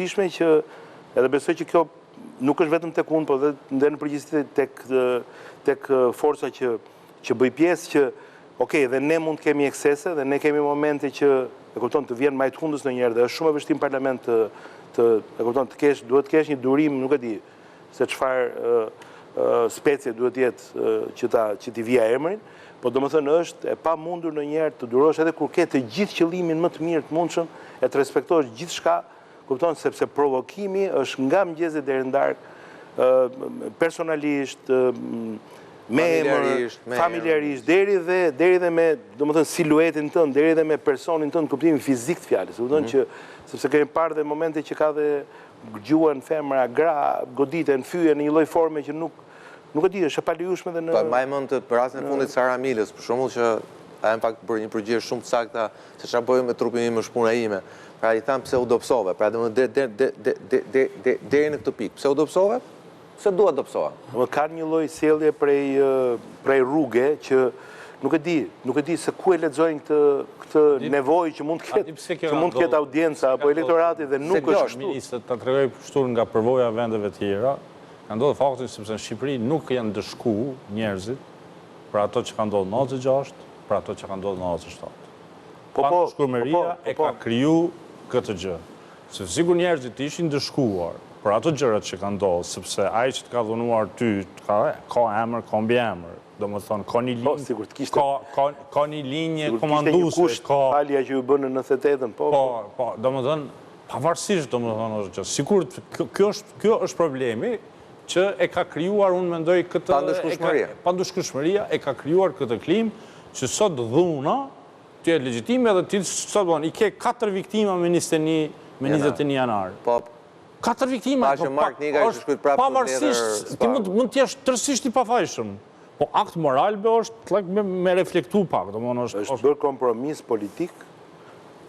rëndësishme që edhe besoj që kjo nuk është vetëm tek unë, por dhe në përgjithësi tek forca që bëj pjesë që dhe ne mund të kemi eksese dhe ne kemi momente që të vjen majt hundës ndonjëherë dhe është shumë e vështirë në parlament duhet të kesh një durim, nuk e di se çfarë specie duhet jetë që t'i vija emrin, po domethënë është e pamundur ndonjëherë të durosh edhe kur ke të gjithë qëllimin më të mirë të mundshëm e të respektosh gjithçka, sepse provokimi është nga mëngjesi deri në darkë, personalisht, me emër, familjarisht, deri dhe me, domethënë, siluetin tënd, deri dhe me personin tënd, kuptimin fizik të fjalës. Sepse kemi parë dhe momente që ka dhe gjuhen femra, gra, goditen, fyen në një lloj forme që nuk e di, është e palejueshme dhe në... Po, ma e mend për rastin e fundit Sara Milës, për shembull që a në fakt bërë një përgjigje shumë të sakta se çfarë bëjmë me trupin im, është puna ime. Pra i tham pse u dobësove, pra deri në këtë pikë. Pse u dobësove? Se dua dobësoha. Ka një lloj sjellje prej rruge që nuk e di se ku e lexojnë këtë nevojë që mund të ketë audienca apo elektorati dhe nuk është kështu. Ministët ta tregoj kështu nga përvoja vendeve tjera, ka ndodhur fakti sepse në Shqipëri nuk janë dëshku njerëzit për ato që ka ndodhur në 96, për ato që ka ndodhur në 97. Shkurmeria e ka kriju këtë gjë. Se sigur njerëzit ishin dëshkuar për ato gjërat që ka ndodhur, sepse ai që të ka dhunuar ty ka emër, ka mbiemër. Domethënë ka një linje komanduese, ka falja që ju bën në 98-ën, po, domethënë pavarësisht domethënë është gjë. Sikur kjo është problemi që e ka krijuar, unë mendoj këtë pandushkueshmëria e ka krijuar këtë klimë që sot dhuna të jetë legjitime dhe ti sot i ke 4 viktima me 21 janar. 4 viktima, pavarësisht, ti mund t'jesh tërësisht i pafajshëm. Po akt moral është me reflektu pak. Është bërë kompromis politik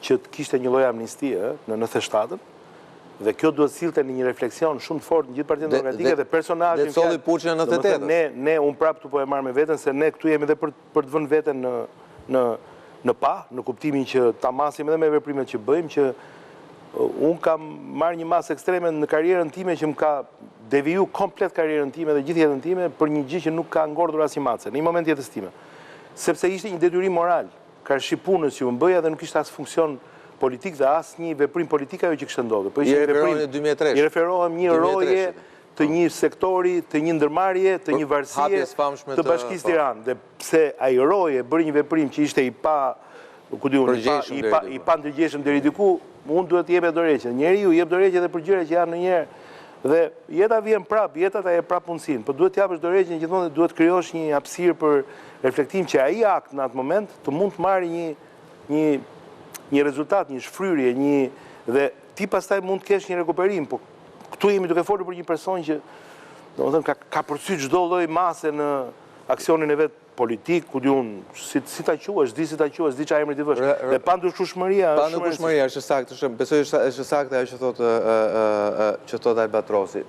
që të kishte një lloj amnistie në 97-ën, dhe kjo duhet sillte në një refleksion shumë të fortë në gjithë partitë demokratike dhe personazhin. Dhe solli Puçi në 98-ën. Ne unë prapë tu po e marr me veten se ne këtu jemi edhe për të vënë veten në në kuptimin që ta masim edhe me veprimet që bëjmë, që unë kam marrë një masë ekstreme në karrierën time që më ka deviju komplet karrierën time dhe gjithë jetën time për një gjë që nuk ka ngordhur as i mace, në një moment jetës time. Sepse ishte një detyrim moral, karshi punës që më bëja dhe nuk ishte as funksion politik dhe as një veprim politik ajo që kishte ndodhur. Po ishte veprim. I referohem një roje të një sektori, të një ndërmarrje, të një varësie të Bashkisë Tiranë. Dhe pse ai roje bëri një veprim që ishte i pa ndërgjegjshëm deri diku, unë duhet të jep dorëheqje. Njeriu jep dorëheqje edhe për gjëra që janë ndonjëherë. Dhe jeta vjen prapë, jeta ta jep prapë mundësinë, por duhet të japësh dorëheqjen gjithmonë dhe duhet krijosh një hapësirë për reflektim që ai akt në atë moment të mund të marrë një rezultat, një shfryrje, dhe ti pastaj mund të kesh një rekuperim, po këtu jemi duke folur për një person që domethënë ka përsyet çdo lloj mase në aksionin e vet politik, ku di unë, si ta quash, di si ta quash, di çfarë emri ti vësh. Dhe pandushkueshmëria është shumë. Pandushkueshmëria është saktë, besoj është saktë ajo që thot Albatrosi.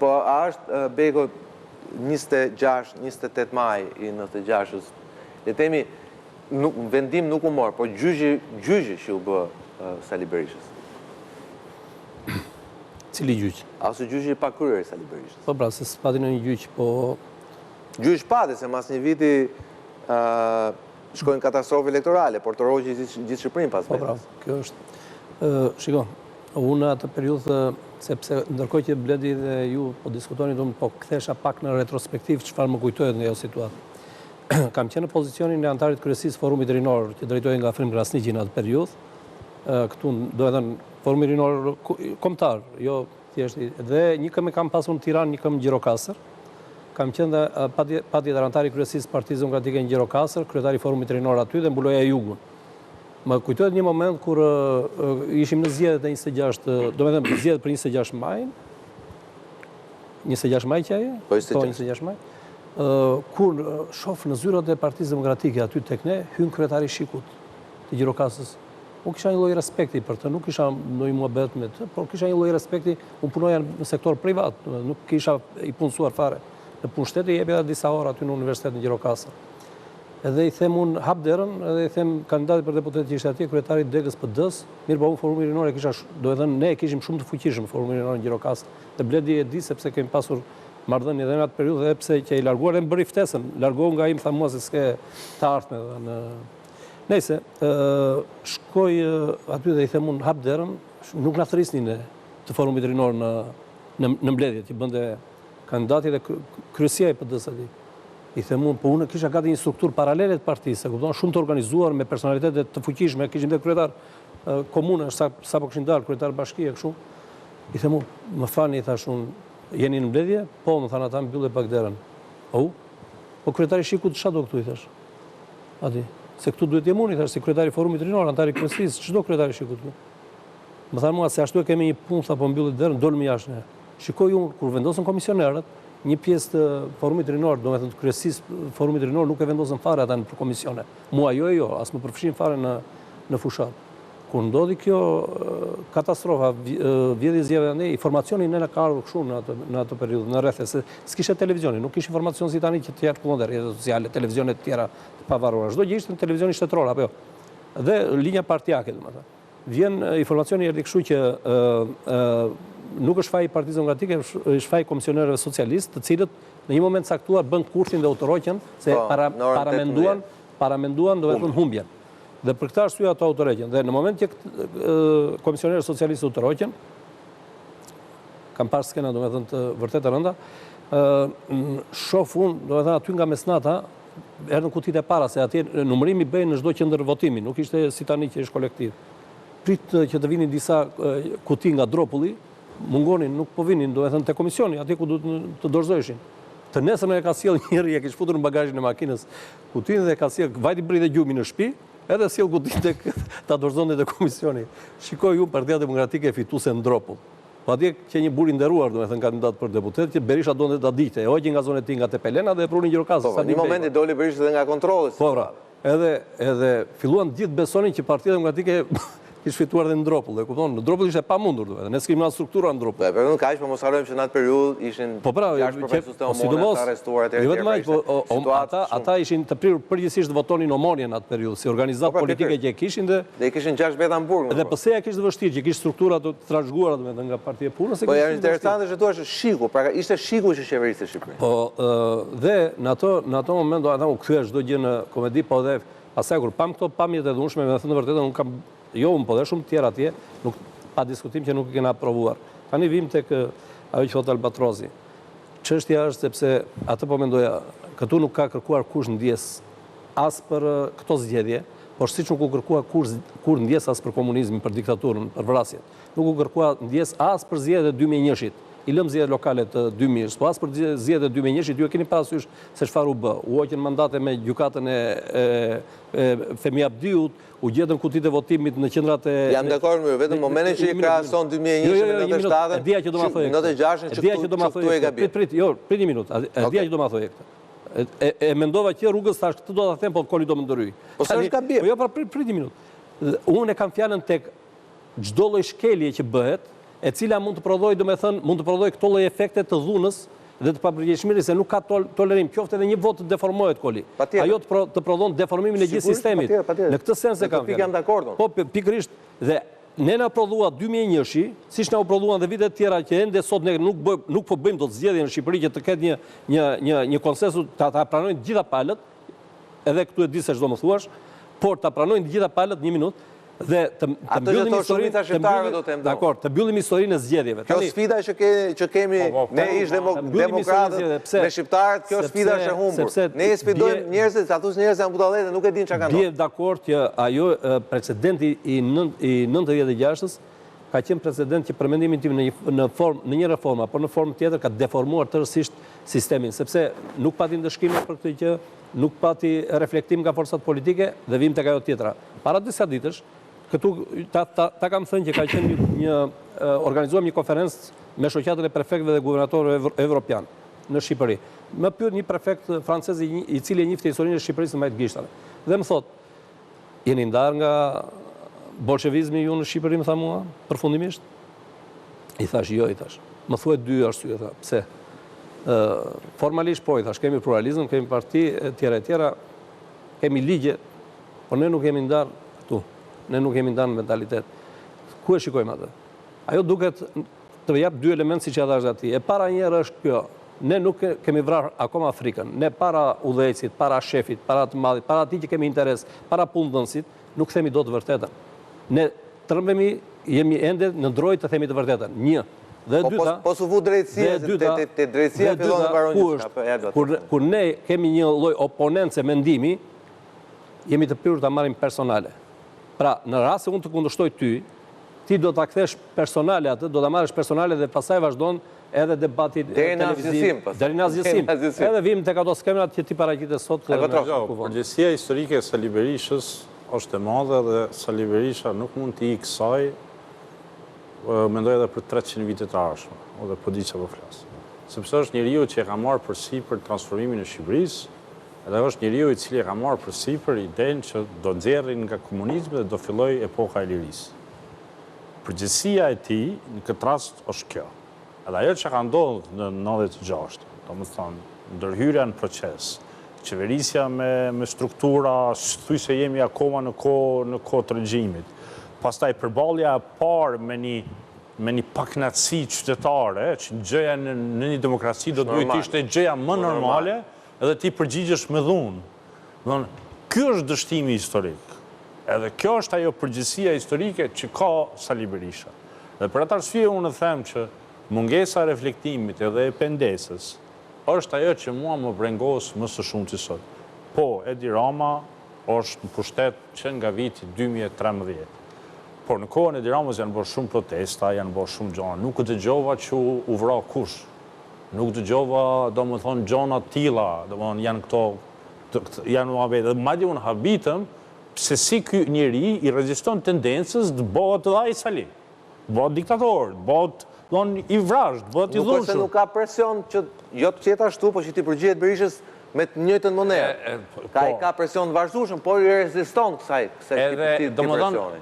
Po a është Bego 28 maj i 96-s. Le të themi vendim nuk u mor, po gjyqi që u bë Sali Berishës. Cili gjyq? Ose gjyqi pa kryer Sali Berishës. Po pra, se s'pati në një gjyq, po... Gjyq pati, se mas një viti shkojnë katastrofë elektorale, por të rogji gjithë Shqipërinë pas vetës. Po pra, kjo është... Shiko, unë atë periudhë, sepse ndërkohë që Bledi dhe ju po diskutoni, po kthesha pak në retrospektiv çfarë më kujtohet nga ajo situatë. Kam qenë në pozicionin e antarit kryesisë Forumit Rinor, që drejtojë nga Afrim Krasniqi në atë periudhë. Këtu, do e thënë, Forumi Rinor kombëtar, jo thjeshti. Dhe një këm e kam pasur në Tiranë, një këm në Gjirokastër. Kam qenë dhe patjetër antari kryesisë Partisë Demokratike në Gjirokastër, kryetari Forumit Rinor aty dhe mbuloja Jugun. Më kujtohet një moment kur ishim në zgjedhjet e 26, do me thëmë zgjedhjet për 26 maj. 26 maj që aje? Po 26 maj. Kur shof në zyrat e Partisë Demokratike aty tek ne, hyn kryetari Shikut të Gjirokastës. Unë kisha një lloj respekti për të, nuk kisha ndonjë muhabet me të, por kisha një lloj respekti, unë punoja në sektor privat, nuk kisha i punësuar fare. Në punë shteti jepi edhe disa orë aty në Universitetin në Gjirokastër. edhe i them unë hap derën, edhe i them kandidati për deputet që ishte atje, kryetari i Degës PD-s, mirë po unë Forumi Rinor e kisha, do të thënë ne e kishim shumë të fuqishëm Forumi Rinor në Gjirokast. Dhe Bledi e di sepse kemi pasur marrëdhënie edhe në atë periudhë dhe pse që i larguar e më bëri ftesën, largohu nga im tha mua se s'ke të ardhme në Nëjse, shkoj aty dhe i them unë hap derën, nuk na thrisnin të Forumit Rinor në mbledhje, që bënte kandidati dhe kryesia i PD-s atij. I them unë, po unë kisha gati një strukturë paralele të partisë, e kupton, shumë të organizuar me personalitete të fuqishme, kishim dhe kryetar komune, sa po kishin dalë, kryetar bashkie kështu. I them unë, më falni, thash unë, jeni në mbledhje? Po, më thanë ata, mbyllë pak derën. Po kryetari Shikut çfarë do këtu, i thash. Ati, se këtu duhet jem unë, i thash, si kryetari Forumit Rinor, antari kryesisë, ç'do kryetari Shikut këtu. Më thanë mua se ashtu e kemi një punë, tha po mbyllet derën, dolëm jashtë ne. Shikoj unë kur vendosën komisionerët, një pjesë të Forumit Rinor, do me thënë të kryesisë Forumit Rinor nuk e vendosën fare ata në komisione. Mua jo, as më përfshin fare në fushat. Kur ndodhi kjo katastrofa, vjedhja zgjedhjeve ne, informacioni ne na ka ardhur kështu në atë periudhë, në rrethe, se s'kishte televizioni, nuk kishte informacion si tani që të jarkullon dhe rrjetet sociale, televizione të tjera të pavarura. Çdo gjë ishte në televizioni shtetëror apo jo. Dhe linja partijake, domethënë. Vjen informacioni erdhi kështu që nuk është faji i Partisë Demokratike, është faji komisionerëve socialistë, të cilët në një moment caktuar bën kurthin dhe autoroqen se paramenduan do të thonë humbjen. Dhe për këtë arsye ato autoroqen. Dhe në moment që komisionerët socialistë autoroqen, kam parë skena do të thonë të vërtet e rënda, shoh unë do të thonë aty nga mesnata erdhën kutitë e para se atje numërimi bëhen në çdo qendër votimi, nuk ishte si tani që është kolektiv. Prit që të vinin disa kuti nga Dropulli, mungonin, nuk po vinin, do e thënë të komisioni, atje ku duhet të dorëzoheshin. Të nesër e ka sjell njëri, e kishte futur në bagazhin e makinës kutinë dhe ka sjell vajti bri dhe gjumi në shtëpi, edhe sjell kutinë ta dorëzonte te komisioni. Shikoj unë Partia Demokratike fituese në Dropull. Po atje që një burr i nderuar, do e thënë kandidat për deputet, që Berisha donte ta diqte, e hoqi nga zona e tij nga Tepelena dhe e pruni Gjirokastër. Po, në moment i doli Berisha dhe nga kontrolli. Po, pra. Edhe filluan gjithë besonin që Partia Demokratike kishte fituar dhe në Dropull, dhe kupton, në Dropull ishte pamundur, domethënë, ne s'kemi struktura në Dropull. Po, nuk kaq, po mos harrojmë se në atë periudhë ishin jashtë profesorëve të Omonit arrestuar etj. Jo vetëm ata ishin të prirur përgjithsisht votonin Omonin në atë periudhë, si organizatë politike që kishin dhe i kishin 6 veta në burg. Dhe pse ja kishte vështirë që kishte struktura të trashëguara domethënë nga Partia e Punës. Po janë interesante që thua se Shiku, pra ishte Shiku që qeveriste Shqipërinë. Po dhe në ato moment do ata u kthye çdo gjë në komedi, po dhe pastaj kur pam këto pamjet e dhunshme, me thënë vërtetën unë kam po dhe shumë tjera atje, pa diskutim që nuk i kena aprovuar. Tani vim tek ajo që thot Albatrosi. Çështja është sepse atë po mendoja, këtu nuk ka kërkuar kush ndjes as për këto zgjedhje, por siç nuk u kërkua kur ndjes as për komunizmin, për diktaturën, për vrasjet. Nuk u kërkua ndjes as për zgjedhjet e 2001-shit. I lëm zgjedhjet lokale të 2000-shit, po as për zgjedhjet e 2001-shit, ju e keni parasysh se çfarë u bë. U hoqën mandate me gjykatën e Femi Abdiut, u gjetën kutitë e votimit në qendrat e... Jam dakord me ju, vetëm momentin që i krahason 2001 me 97-ën, dia që do ma thojë. 96-ën që këtu e gabim. Prit një minutë. Dia që do ma thojë këtë. E mendova që rrugës thash këtë do ta them, po koli do më ndryj. Po s'është gabim. Po jo, pra prit një minutë. Unë e kam fjalën tek çdo lloj shkelje që bëhet, e cila mund të prodhojë, domethënë, mund të prodhojë këto lloj efekte të dhunës dhe të papërgjeshmërisë, se nuk ka tolerim, qoftë edhe një vot të deformohet koli. Ajo të prodhon deformimin e gjithë sistemit. Në këtë sens e kam. Jam dakord. Po pikërisht dhe ne na prodhua 2001-shi, siç na u prodhuan dhe vitet tjera që ende sot ne nuk po bëjmë dot zgjedhje në Shqipëri që të ketë një konsensus, ta pranojnë të gjitha palët, edhe këtu e di se çdo më thuash, por ta pranojnë të gjitha palët, një minutë. Dhe të mbyllim historinë, dakor, të mbyllim historinë e zgjedhjeve. Kjo sfida që kemi ne ish demokratët me shqiptarët, kjo sfida është e humbur. Ne sfidojmë njerëzit, ato njerëz janë budallëtë, nuk e dinë çka kanë. Bie dakord që ajo precedenti i 96-s ka qenë precedent që për mendimin tim në një reformë apo në formë tjetër ka deformuar tërësisht sistemin, sepse nuk pati ndëshkime për këtë gjë, nuk pati reflektim nga forcat politike dhe vim tek ajo tjetra. Para disa ditësh këtu ta kam thënë që ka qenë organizuar një konferencë me shoqatën e prefektëve dhe guvernatorëve evropian në Shqipëri. Më pyet një prefekt francez i cili e njihte historinë e Shqipërisë në majt gishtave. Dhe më thot, jeni ndar nga bolshevizmi ju në Shqipëri, më tha mua, përfundimisht? I thash, jo, i thash. Më thuaj 2 arsye, tha. Pse? Formalisht po, i thash, kemi pluralizëm, kemi parti, etjera. kemi ligje, por ne nuk kemi ndarë këtu. Ne nuk kemi ndarë në mentalitet. Ku e shikojmë atë? Ajo duket të jap dy elementë si që ata është ati. E para njerë është kjo. Ne nuk kemi vrarë akoma Afrikën. Ne para udhëhecit, para shefit, para të madhit, para ati që kemi interes, para punëdhënësit, nuk themi do të vërtetën. Ne trëmbemi, jemi ende në drojtë të themi të vërtetën. Një. Dhe dyta, po s'u vu drejtësia, te drejtësia fillon të baron gjithçka. Kur ne kemi një lloj oponencë mendimi, jemi të pyrur ta marrim personale. Pra, në rast se unë të kundërshtoj ty, ti do ta kthesh personale atë, do ta marrësh personale dhe pastaj vazhdon edhe debati televiziv. Deri në asgjësim. Edhe vim tek ato skemat që ti paraqitet sot. Përgjegjësia historike e Sali Berishës është e madhe dhe Sali Berisha nuk mund të ikë kësaj. Mendoj edhe për 300 vitet të ardhshme, edhe po di çfarë po flas. Sepse është njeriu që e ka marrë përsipër transformimin e Shqipërisë, edhe është njeriu i cili e ka marrë përsipër idenë që do nxjerrin nga komunizmi dhe do fillojë epoka e lirisë. Përgjegjësia e tij në këtë rast është kjo. Edhe ajo që ka ndodhur në 96, domethënë ndërhyrja në proces, qeverisja me struktura, thuaj se jemi akoma në kohë të regjimit. Pastaj përballja e parë me një pakënaqësi qytetare, që gjëja në një demokraci do duhet të ishte gjëja më normale, edhe ti përgjigjesh me dhunë. Ky është dështimi historik. Edhe kjo është ajo përgjegjësia historike që ka Sali Berisha. Dhe për atë arsye unë them që mungesa e reflektimit edhe e pendesës është ajo që mua më brengos më së shumti sot. Po, Edi Rama është në pushtet që nga viti 2013. Por në kohën e Edi Ramës janë bërë shumë protesta, janë bërë shumë gjona. Nuk dëgjova që u vra kush. Nuk dëgjova, domethënë, gjona të tilla, domethënë janë këto janë muhabet. Dhe madje unë habitëm se si ky njeri i reziston tendencës të bëhet edhe ai Sali. Bëhet diktator, bëhet i vrazhd, bëhet i dhunshëm. Nuk është se nuk ka presion që jo të qetë ashtu, po që ti përgjihet Berishës me të njëjtën mënyrë. Ka presion të vazhdueshëm, por i reziston kësaj presioni.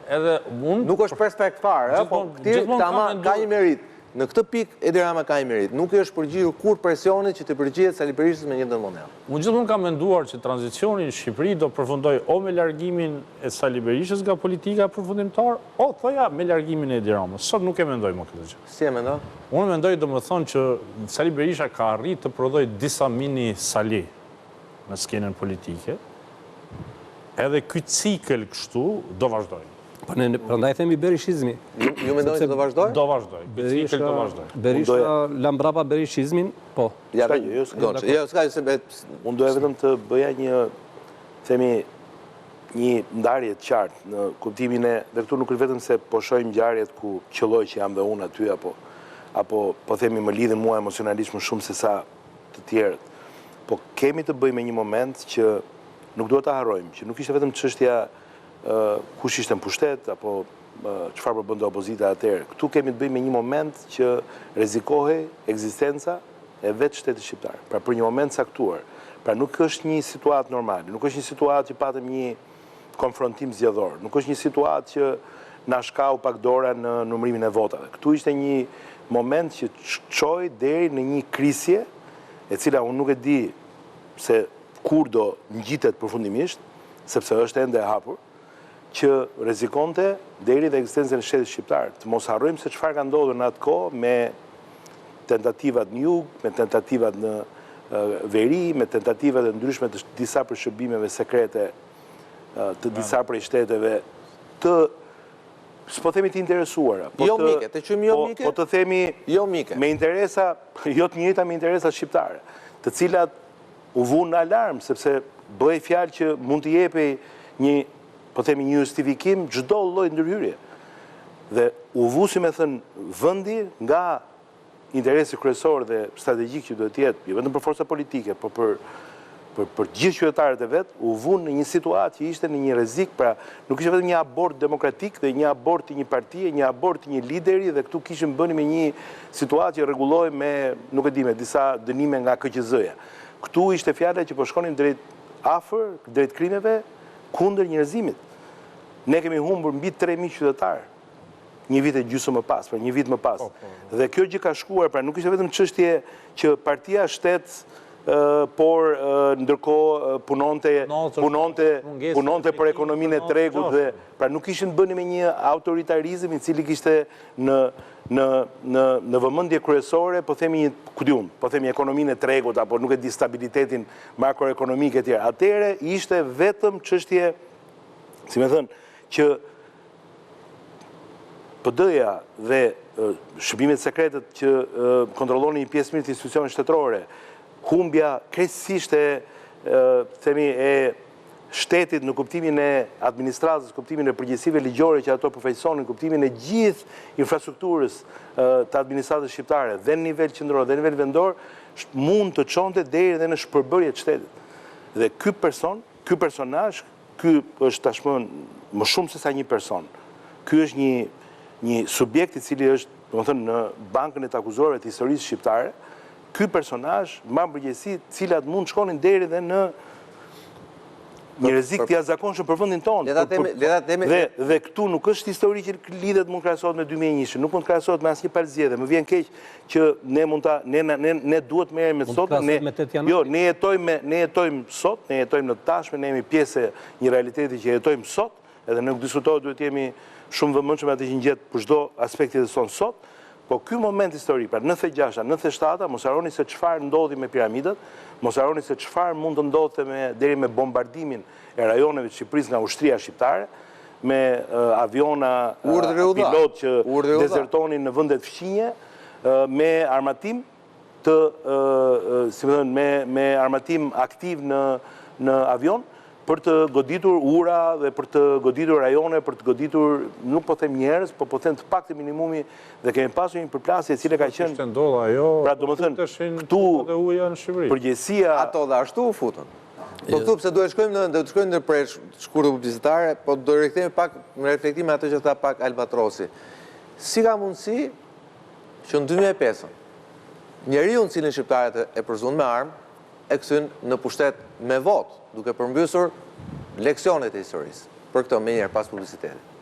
Nuk është perspekt fare, po ka një merit. Në këtë pikë Edi Rama ka një merit. Nuk i është përgjigjur kur presionit që të përgjihet Sali Berishës me njëjtën mënyrë. Unë gjithmonë kam menduar që tranzicioni në Shqipëri do përfundoj o me largimin e Sali Berishës nga politika përfundimtar, o thoja me largimin e Edi Ramës. Sot nuk e mendoj më këtë gjë. Si e mendoj? Unë mendoj domethënë që Sali Berisha ka arritur të prodhojë disa mini Sali në skenën politike. Edhe ky cikël kështu do vazhdojë. Prandaj themi berishizmi. Ju mendoni se do vazhdoj? Do vazhdoj. Cikël do vazhdoj. Berisha lan brapa berishizmin, po. Unë doja vetëm të bëja një ndarje të qartë në kuptimin e, dhe këtu nuk është vetëm se po shohim ngjarjet ku qelloj që jam dhe unë aty apo po themi më lidhen mua emocionalisht më shumë se sa të tjerët. Po kemi të bëjmë me një moment që nuk duhet ta harrojmë, që nuk ishte vetëm çështja kush ishte në pushtet, apo çfarë po bënte opozita atëherë. Këtu kemi të bëjmë me një moment që rrezikohej ekzistenca e vetë shtetit shqiptar. Pra për një moment caktuar. Pra nuk është një situatë normale, nuk është një situatë që patëm një konfrontim zgjedhor, nuk është një situatë që na shkau pak dora në numërimin e votave. Këtu ishte një moment që çoi deri në një krisje, e cila unë nuk e di se kur do ngjitet përfundimisht, sepse është ende e hapur, që rrezikonte deri dhe ekzistencën e shtetit shqiptar. Të mos harrojmë se çfarë ka ndodhur në atë kohë me tentativat në jug, me tentativat në veri, me tentativat e ndryshme të disa përshërbimeve sekrete të disa prej shteteve të s'po themi të interesuara. Jo mike, të qëmë jo mike? Po të themi jo mike. Me interesa, jo të njëjta me interesa shqiptare, të cilat u vunë në alarm, sepse bëhej fjalë që mund të jepej një, po themi një justifikim çdo lloj ndërhyrje. Dhe u vu, si me thënë, vendi nga interesi kryesor dhe strategjik që duhet të jetë, jo vetëm për forca politike, por për gjithë qytetarët e vet, u vu në një situatë që ishte në një rrezik, pra nuk ishte vetëm një abort demokratik dhe një abort i një partie, një abort i një lideri, dhe këtu kishim bëni me një situatë që rregullohej me, nuk e di, me disa dënime nga KQZ-ja. Këtu ishte fjala që po shkonin drejt afër, drejt krimeve kundër njerëzimit. Ne kemi humbur mbi 3.000 qytetarë një vit e gjysmë më pas, pra një vit më pas. Dhe kjo gjë ka shkuar, pra nuk ishte vetëm çështje që partia shtet por ndërkohë punonte për ekonominë e tregut dhe pra nuk kishin bëni me një autoritarizëm i cili kishte në vëmendje kryesore, po themi ekonominë e tregut apo nuk e di stabilitetin makroekonomik e tjerë. Atëherë ishte vetëm çështje, si më thënë, që PD-ja dhe shërbimet sekretet që kontrollonin një pjesë mirë të institucioneve shtetërore, humbja krejtësisht e shtetit në kuptimin e administratës, kuptimin e përgjegjësive ligjore që ato përfaqësonin, kuptimin e gjithë infrastrukturës të administratës shqiptare dhe në nivel qendror dhe në nivel vendor, mund të çonte deri edhe në shpërbërje të shtetit. Dhe ky personazh, ky është tashmë më shumë se sa një person. Ky është një subjekt i cili është, domethënë, në bankën e të akuzuarëve të historisë shqiptare. Ky personazh mban përgjegjësi të cilat mund shkonin deri dhe në një rrezik të jashtëzakonshëm për vendin tonë. Dhe këtu nuk është histori që lidhet mund krahasohet me 2001, nuk mund të krahasohet me asnjë palë zgjedhje. Më vjen keq që ne duhet merrem me sot, ne jetojmë sot, ne jetojmë në tashme, ne jemi pjesë e një realiteti që jetojmë sot, edhe nuk diskutohet, duhet jemi shumë vëmendshëm atë që ngjet për çdo aspekti të son sot. Po ky moment historik, pra 96-a, 97-a, mos harroni se çfarë ndodhi me piramidat, mos harroni se çfarë mund të ndodhte deri me bombardimin e rajoneve të Shqipërisë nga ushtria shqiptare, me aviona pilot që dezertonin në vende të fqinje, me armatim me armatim aktiv në avion, për të goditur ura dhe për të goditur rajone, për të goditur, nuk po them njerëz, po them të paktë minimumi, dhe kemi pasur një përplasje e cila ka qenë. Ishte ndodha ajo. Pra domethënë këtu përgjegjësia ato dhe ashtu u futën. Po thup se duhet shkojmë në për shkurtër publicitare, po do rikthehemi pak në reflektim atë që tha pak Albatrosi. Si ka mundësi që në 2005 njeriu në cilin shqiptarët e përzuan me armë e kthyn në pushtet me votë, duke përmbysur leksionet e historisë. Për këto më njëherë pas publicitetit.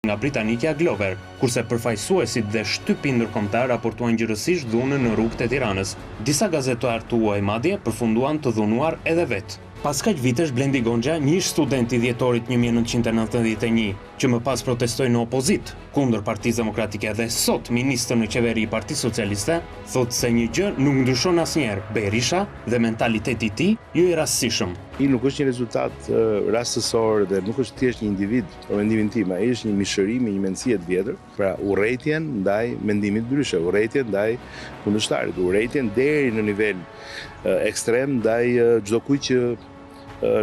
nga britanikja Glover, kurse përfaqësuesit dhe shtypi ndërkombëtar raportuan gjërësisht dhunën në rrugët e Tiranës. Disa gazetarë tuaj madje përfunduan të dhunuar edhe vetë. Pas kaq vitesh, Blendi Goxha, një student i dhjetorit 1991, që më pas protestoi në opozit kundër Partisë Demokratike dhe sot ministër në qeveri i Partisë Socialiste, thotë se një gjë nuk ndryshon asnjëherë: Berisha dhe mentaliteti i tij jo i rastësishëm. I nuk është një rezultat rastësor dhe nuk është thjesht një individ, për mendimin tim, ai është një mishërim i një mendësie të vjetër, pra urrëtitjen ndaj mendimit ndryshe, urrëtitjen ndaj kundërshtarit, urrëtitjen deri në nivel ekstrem ndaj çdo kujt që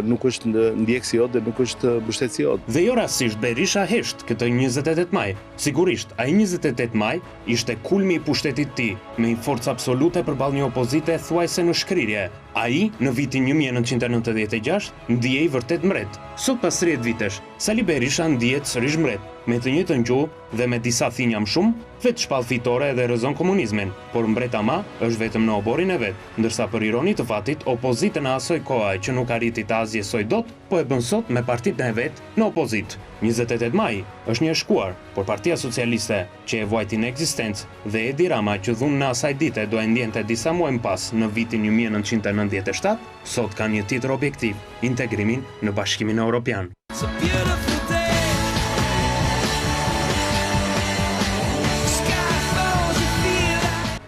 nuk është ndjekësi jot dhe nuk është mbështetësi jot. Dhe jo rastësisht Berisha hesht këtë 28 maj. Sigurisht, ai 28 maj ishte kulmi i pushtetit të tij, me një forcë absolute përballë një opozite thuajse në shkrirje. Ai, në vitin 1996, ndihej vërtet mbret. Sot pas 30 vitesh, Sali Berisha ndihet sërish mbret, me të njëjtën gjuhë dhe me disa thinja më shumë, vetë shpall fitore dhe rrezon komunizmin, por mbret ama është vetëm në oborin e vet, ndërsa për ironi të fatit, opozitën e asoj koha që nuk arriti të azjesoj dot, po e bën sot me partitën e vet në opozit. 28 maj është një e shkuar, por Partia Socialiste, që e vuajti në ekzistencë, dhe Edi Rama, që dhunë në asaj dite do e ndjente disa muaj më pas në vitin 1997, sot kanë një titër objektiv: integrimin në Bashkimin Evropian.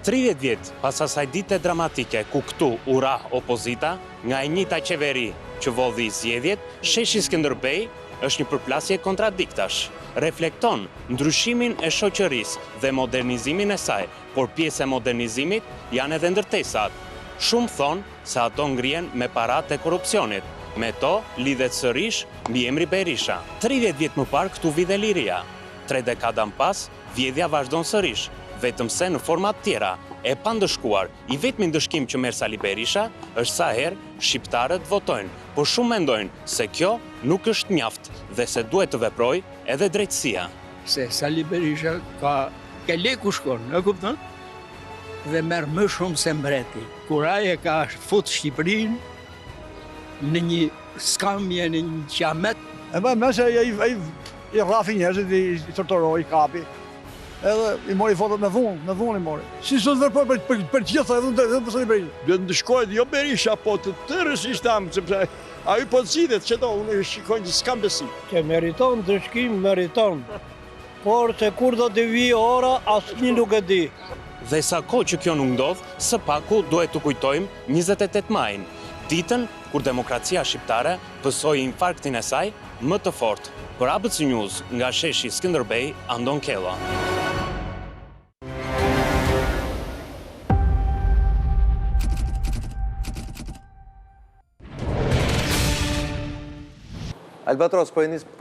30 vjet pas asaj dite dramatike ku këtu u rah opozita nga e njëjta qeveri që vodhi zgjedhjet, sheshi Skënderbej është një përplasje kontradiktash. Reflekton ndryshimin e shoqërisë dhe modernizimin e saj, por pjesë e modernizimit janë edhe ndërtesat. Shumë thonë se ato ngrihen me paratë e korrupsionit. Me to lidhet sërish mbi emri Berisha. 30 vjet më parë këtu vide liria. 3 dekada më pas, vjedhja vazhdon sërish, vetëm se në format tjera. E pandëshkuar, i vetmi ndëshkim që merr Sali Berisha është sa herë shqiptarët votojnë, por shumë mendojnë se kjo nuk është mjaft dhe se duhet të veprojë edhe drejtësia. Se Sali Berisha ka leku shkon, e kupton? Dhe merr më shumë se mbreti. Kur ai e ka fut Shqipërinë në një skamje, në një qamet. E më mëse i rrafi njerëzit, i torturoi, i kapi. Edhe i mori fotot me dhunë i mori. Si sot vërpoj për gjitha edhe për Sali Berisha. Dhe ndëshkojt jo Berisha, po të tërës ishtam, sepse a ju po të zidet që do, unë shikojnë që s'kam besim. Që meriton ndëshkim, meriton. Por se kur do të vijë ora, asnjë nuk e di. Dhe sa kohë që kjo nuk ndodh, së paku duhet të kujtojmë 28 majin, ditën kur demokracia shqiptare pësoi infarktin e saj më të fortë. Për ABC News, nga sheshi Skënderbej, Andon Kella. Albatros, po e nis